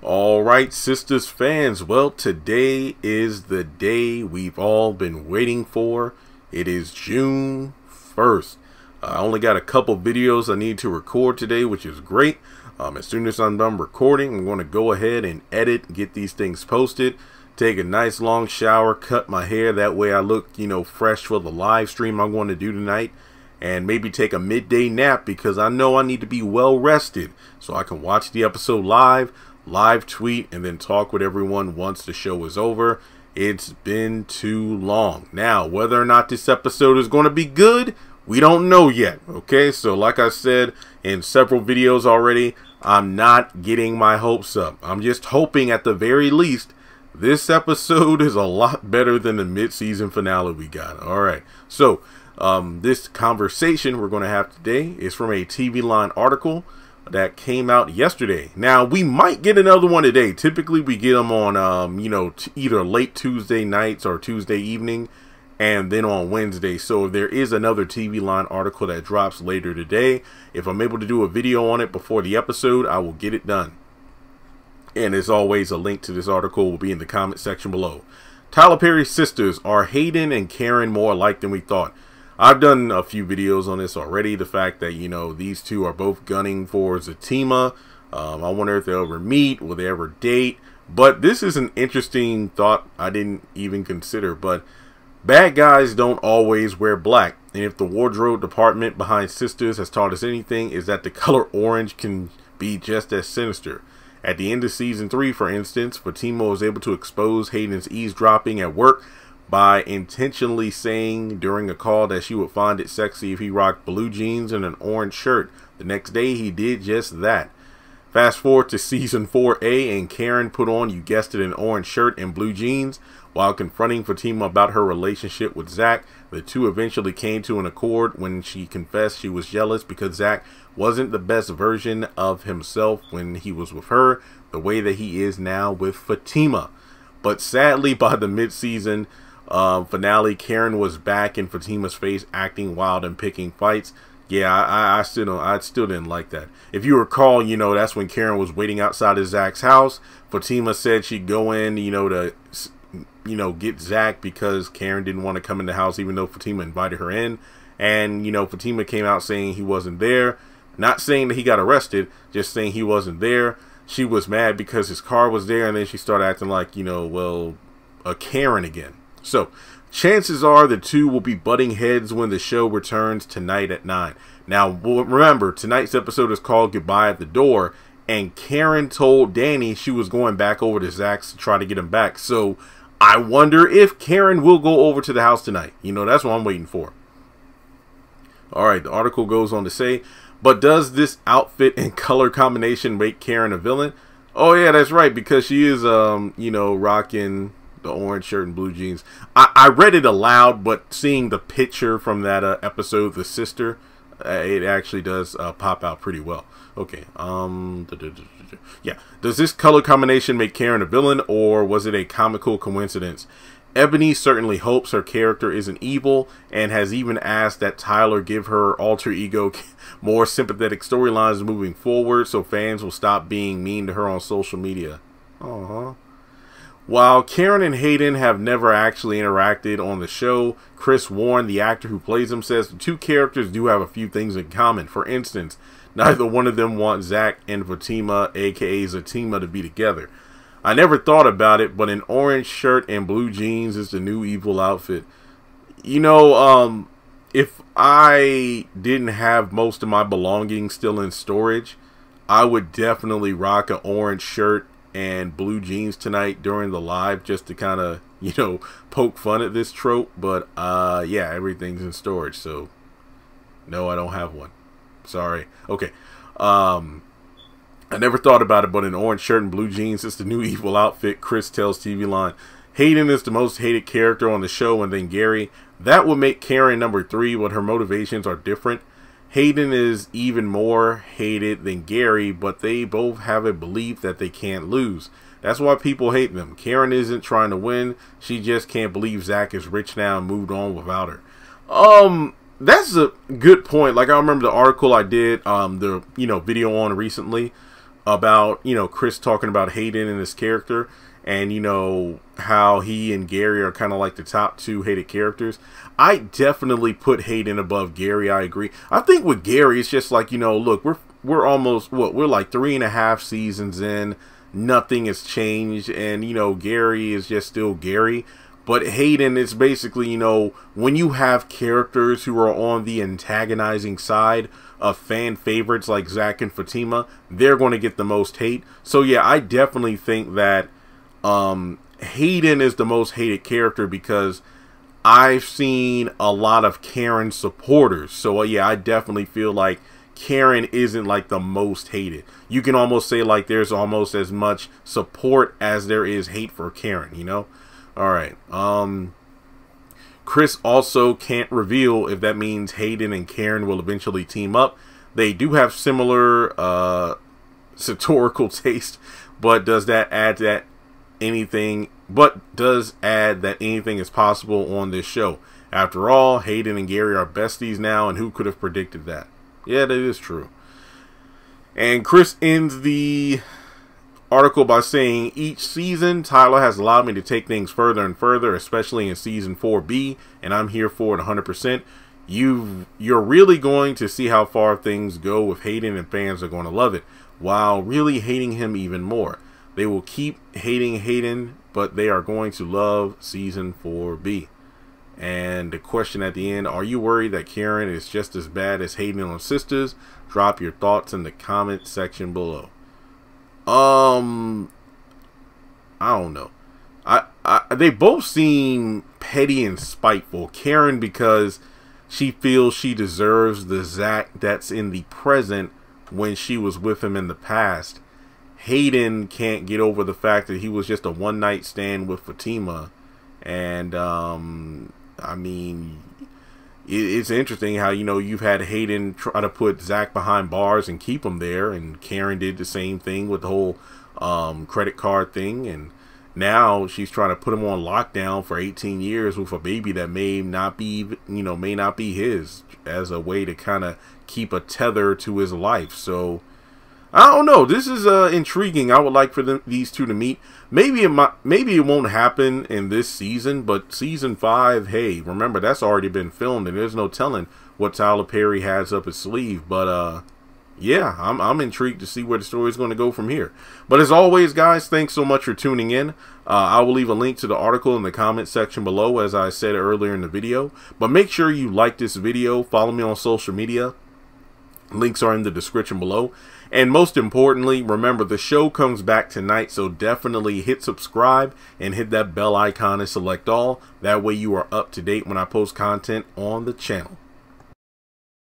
All right, Sistas fans, well, today is the day we've all been waiting for. It is June 1st. I only got a couple videos I need to record today, which is great. As soon as I'm done recording, I'm going to go ahead and edit, get these things posted, take a nice long shower, cut my hair. That way I look, fresh for the live stream I'm going to do tonight. And maybe take a midday nap because I know I need to be well rested so I can watch the episode live tweet, and then talk with everyone once the show is over. It's been too long. Now, whether or not this episode is going to be good, we don't know yet. Okay, so like I said in several videos already, I'm not getting my hopes up. I'm just hoping at the very least this episode is a lot better than the mid-season finale we got. All right, so this conversation we're going to have today is from a TV Line article that came out yesterday. Now, we might get another one today. Typically, we get them on, either late Tuesday nights or Tuesday evening, and then on Wednesday. So there is another TV Line article that drops later today. If I'm able to do a video on it before the episode, I will get it done. And as always, a link to this article will be in the comment section below. Tyler Perry's sisters, are Hayden and Karen more alike than we thought? I've done a few videos on this already. The fact that, these two are both gunning for Zatima. I wonder if they'll ever meet. Will they ever date? But this is an interesting thought I didn't even consider. But bad guys don't always wear black. And if the wardrobe department behind Sistas has taught us anything, is that the color orange can be just as sinister. At the end of season 3, for instance, Fatima was able to expose Hayden's eavesdropping at work by intentionally saying during a call that she would find it sexy if he rocked blue jeans and an orange shirt. The next day, he did just that. Fast forward to season 4A, and Karen put on, you guessed it, an orange shirt and blue jeans. While confronting Fatima about her relationship with Zach, the two eventually came to an accord when she confessed she was jealous because Zach wasn't the best version of himself when he was with her, the way that he is now with Fatima. But sadly, by the mid-season finale, Karen was back in Fatima's face, acting wild and picking fights. Yeah, I still didn't like that. If you recall, that's when Karen was waiting outside of Zach's house. Fatima said she'd go in, to get Zach because Karen didn't want to come in the house, even though Fatima invited her in. And Fatima came out saying he wasn't there, not saying that he got arrested, just saying he wasn't there. She was mad because his car was there, and then she started acting like, a Karen again. So, chances are the two will be butting heads when the show returns tonight at 9. Now, remember, tonight's episode is called Goodbye at the Door, and Karen told Danny she was going back over to Zach's to try to get him back. So, I wonder if Karen will go over to the house tonight. That's what I'm waiting for. Alright, the article goes on to say, but does this outfit and color combination make Karen a villain? Oh, yeah, that's right, because she is, rocking the orange shirt and blue jeans. I read it aloud, but seeing the picture from that episode, The Sister, it actually does pop out pretty well. Okay, yeah. Does this color combination make Karen a villain, or was it a comical coincidence? Ebony certainly hopes her character isn't evil, and has even asked that Tyler give her alter ego more sympathetic storylines moving forward, so fans will stop being mean to her on social media. While Karen and Hayden have never actually interacted on the show, Chris Warren, the actor who plays him, says the two characters do have a few things in common. For instance, neither one of them wants Zach and Fatima, aka Zatima, to be together. I never thought about it, but an orange shirt and blue jeans is the new evil outfit. If I didn't have most of my belongings still in storage, I would definitely rock an orange shirt and blue jeans tonight during the live, just to kind of, poke fun at this trope. But yeah, everything's in storage, so no, I don't have one. Sorry. Okay. I never thought about it, but an orange shirt and blue jeans is the new evil outfit, Chris tells TV Line. Hayden is the most hated character on the show, and then Gary. That would make Karen number 3, but her motivations are different. Hayden is even more hated than Gary, but they both have a belief that they can't lose. That's why people hate them. Karen isn't trying to win. She just can't believe Zach is rich now and moved on without her. That's a good point. Like, I remember the article I did, the video on recently. about, you know, Chris talking about Hayden and his character, and, you know, how he and Gary are kind of like the top two hated characters. I definitely put Hayden above Gary. I agree. I think with Gary, it's just like, you know, look, we're almost, we're like 3.5 seasons in. Nothing has changed. And, you know, Gary is just still Gary. But Hayden is basically, you know, when you have characters who are on the antagonizing side of fan favorites like Zach and Fatima, they're going to get the most hate. So, yeah, I definitely think that Hayden is the most hated character because I've seen a lot of Karen supporters. So, yeah, I definitely feel like Karen isn't like the most hated. You can almost say like there's almost as much support as there is hate for Karen, you know? All right. Chris also can't reveal if that means Hayden and Karen will eventually team up. They do have similar satirical taste, but does add that anything is possible on this show? After all, Hayden and Gary are besties now, and who could have predicted that? Yeah, that is true. And Chris ends the article by saying, each season Tyler has allowed me to take things further and further, especially in season 4B, and I'm here for it 100%. You're really going to see how far things go with Hayden, and fans are going to love it, while really hating him even more. They will keep hating Hayden, but they are going to love season 4B. And the question at the end, are you worried that Karen is just as bad as Hayden on Sistas? Drop your thoughts in the comment section below. I don't know. They both seem petty and spiteful. Karen because she feels she deserves the Zach that's in the present when she was with him in the past. Hayden can't get over the fact that he was just a one-night stand with Fatima. And, I mean, it's interesting how, you know, you've had Hayden try to put Zach behind bars and keep him there. And Karen did the same thing with the whole credit card thing. And now she's trying to put him on lockdown for 18 years with a baby that may not be, you know, may not be his, as a way to kind of keep a tether to his life. So I don't know. This is intriguing. I would like for these two to meet. Maybe it won't happen in this season, but season 5, hey, remember that's already been filmed, and there's no telling what Tyler Perry has up his sleeve. But yeah, I'm intrigued to see where the story is going to go from here. But as always, guys, thanks so much for tuning in. I will leave a link to the article in the comment section below, as I said earlier in the video. But make sure you like this video, follow me on social media. Links are in the description below. And most importantly, remember, the show comes back tonight, so definitely hit subscribe and hit that bell icon and select all. That way you are up to date when I post content on the channel.